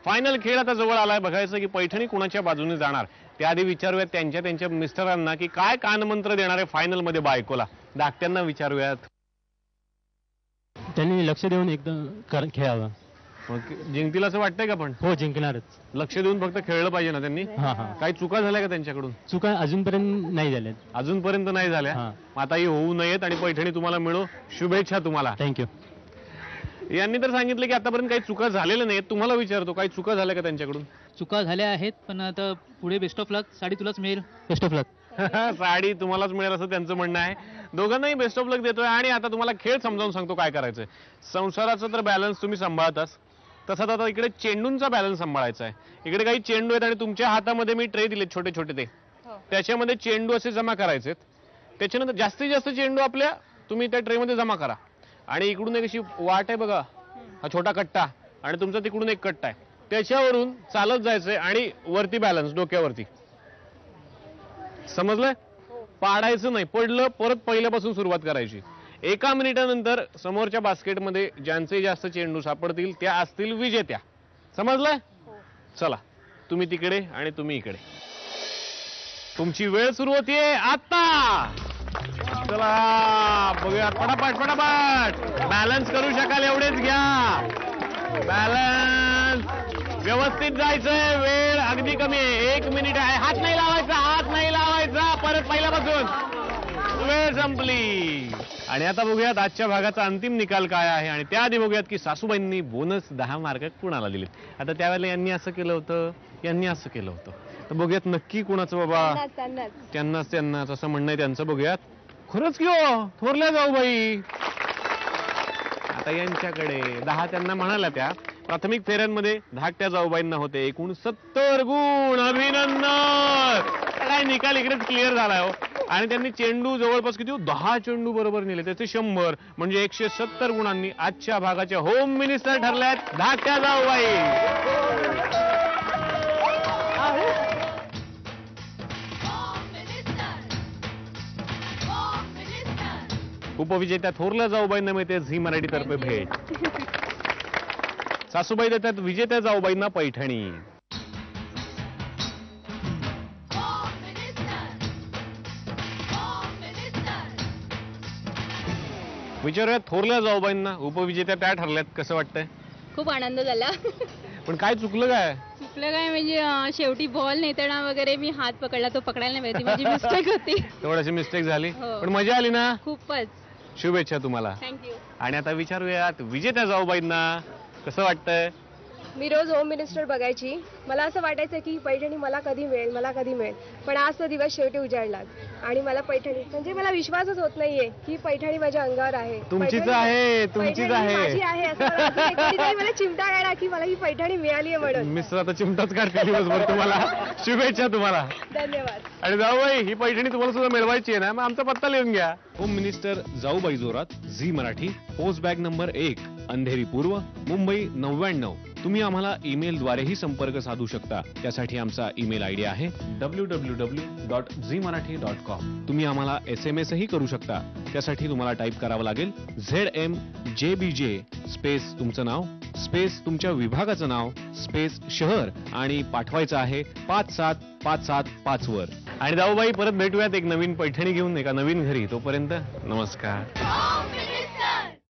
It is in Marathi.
फायनल खेळ आता जवळ आलाय. बघायचं की पैठणी कुणाच्या बाजूने जाणार. त्याआधी विचारूयात त्यांच्या मिस्टरांना की काय कानमंत्र देणार आहे फायनल मध्ये बायकोला. धाकट्यांना विचारूयात. त्यांनी लक्ष देऊन एकदम खेळावं. जिंकतील असं वाटतंय का? पण हो, जिंकणारच. लक्ष देऊन फक्त खेळलं पाहिजे ना त्यांनी. काही चुका झाल्या का त्यांच्याकडून? चुका अजूनपर्यंत नाही झाल्या. अजूनपर्यंत नाही झाल्या. आता ही होऊ नयेत आणि पैठणी तुम्हाला मिळो. शुभेच्छा तुम्हाला. थँक्यू. यांनी तर सांगितलं की आतापर्यंत काही चुका झालेल्या नाहीत. तुम्हाला विचारतो, काही चुका झाल्या का त्यांच्याकडून? चुका झाल्या आहेत, पण आता पुढे बेस्ट ऑफ लक. साडी तुलाच मिळेल. बेस्ट ऑफ लक. साडी तुम्हालाच मिळेल असं त्यांचं म्हणणं आहे. दोघांनाही बेस्ट ऑफ लक देतोय. आणि आता तुम्हाला खेळ समजावून सांगतो काय करायचंय. संसाराचा तर बॅलन्स तुम्ही सांभाळताच, तसंच आता इकडे चेंडूंचा बॅलन्स सांभाळायचा आहे. इकडे काही चेंडू आहेत आणि तुमच्या हातामध्ये मी ट्रे दिले छोटे छोटे, ते त्याच्यामध्ये चेंडू असे जमा करायचे. त्याच्यानंतर जास्तीत जास्त चेंडू आपल्या तुम्ही त्या ट्रेमध्ये जमा करा. आणि इकडून एक अशी वाट आहे बघा, हा छोटा कट्टा, आणि तुमचा तिकडून एक कट्टा आहे, त्याच्यावरून चालत जायचंय आणि वरती बॅलन्स डोक्यावरती. समजलंय? पाडायचं नाही. पडलं परत पहिल्यापासून सुरुवात करायची. 1 मिनिटानंतर समोरच्या बास्केटमध्ये ज्यांचे जास्त चेंडू सापडतील त्या असतील विजेत्या. समजलंय? चला, तुम्ही तिकडे आणि तुम्ही इकडे. तुमची वेळ सुरू होतीये आता. चला बघूया, पटापट पटापट. बॅलन्स करू शकाल एवढेच घ्या. बॅलन्स व्यवस्थित जायचंय. वेळ अगदी कमी आहे, 1 मिनिट आहे. हात नाही लावायचा, हात नाही लावायचा. परत पहिल्यापासून. वेळ संपली. आणि आता बघूयात आजच्या भागाचा अंतिम निकाल काय आहे. आणि त्याआधी बघूयात की सासूबाईंनी बोनस 10 मार्क कुणाला दिलेत. आता त्यावेळेला यांनी असं केलं होतं, यांनी असं केलं होतं. तर बघूयात नक्की कुणाचं बाबा. त्यांनाच असं म्हणणं आहे त्यांचं. बघूयात. खरंच की हो, थोरल्या जाऊबाई. आता यांच्याकडे 10 त्यांना म्हणाल्या. त्या प्राथमिक फेऱ्यांमध्ये धाकट्या जाऊबाईंना होते एकूण 70 गुण. अभिनंदन. काय निकाल इकडेच क्लिअर झालाय हो. आणि त्यांनी चेंडू जवळपास किती 10 चेंडू बरोबर नेले, त्याचे 100 म्हणजे 170 गुणांनी आजच्या भागाच्या होम मिनिस्टर ठरल्यात धाकट्या जाऊबाई. उपविजेत्या थोरल्या जाऊबाईंना मिळते झी मराठी तर्फे भेट. सासूबाई देतात विजेत्या जाऊबाईंना पैठणी. विचारूयात थोरल्या जाऊबाईंना, उपविजेत्या त्या ठरल्यात. कसं वाटतंय? खूप आनंद झाला. पण काय चुकलं काय? चुकलं काय म्हणजे शेवटी बॉल नेताना वगैरे मी हात पकडला, तो पकडायला नाही पाहिजे. माझी मिस्टेक होती. थोडीशी मिस्टेक झाली. हो. पण मजा आली ना? खूपच. शुभेच्छा तुम्हाला. थँक्यू. आणि आता विचारूयात विजेत्या जाऊबाईंना, कसं वाटतंय? मी रोज होम मिनिस्टर बघायची. मला असं वाटायचं की पैठणी मला कधी मिळेल, मला कधी मिळेल. पण आज तो दिवस शेवटी उजाडला आणि मला पैठणी, म्हणजे मला विश्वासच होत नाहीये की पैठणी माझ्या अंगावर आहे. तुमचीच आहे, तुमचीच आहे. माझी आहे असं मला चिमटा काढा की मला ही पैठणी मिळाली आहे म्हणून. मिस्टर आता चिमटाच काढते दिवसभर. तुम्हाला शुभेच्छा तुम्हाला. धन्यवाद. आणि जाऊबाई, ही पैठणी तुम्हाला सुद्धा मिळवायची आहे ना, मग आमचा पत्ता लिहून घ्या. होम मिनिस्टर जाऊबाई जोरात, Zee Marathi, post bag number 1, Andheri पूर्व, मुंबई 99. तुम्ही आम्हाला ईमेलद्वारेही संपर्क साधू शकता. त्यासाठी आमचा ईमेल आयडी आहे www.zmarathi.com. तुम्ही आम्हाला SMS ही करू शकता. त्यासाठी तुम्हाला टाईप करावं लागेल ZMJBJ स्पेस तुमचं नाव स्पेस तुमच्या विभागाचं नाव स्पेस शहर आणि पाठवायचं आहे 57575 वर. आणि जाऊबाई, परत भेटूयात एक नवीन पैठणी घेऊन एका नवीन घरी. तोपर्यंत नमस्कार.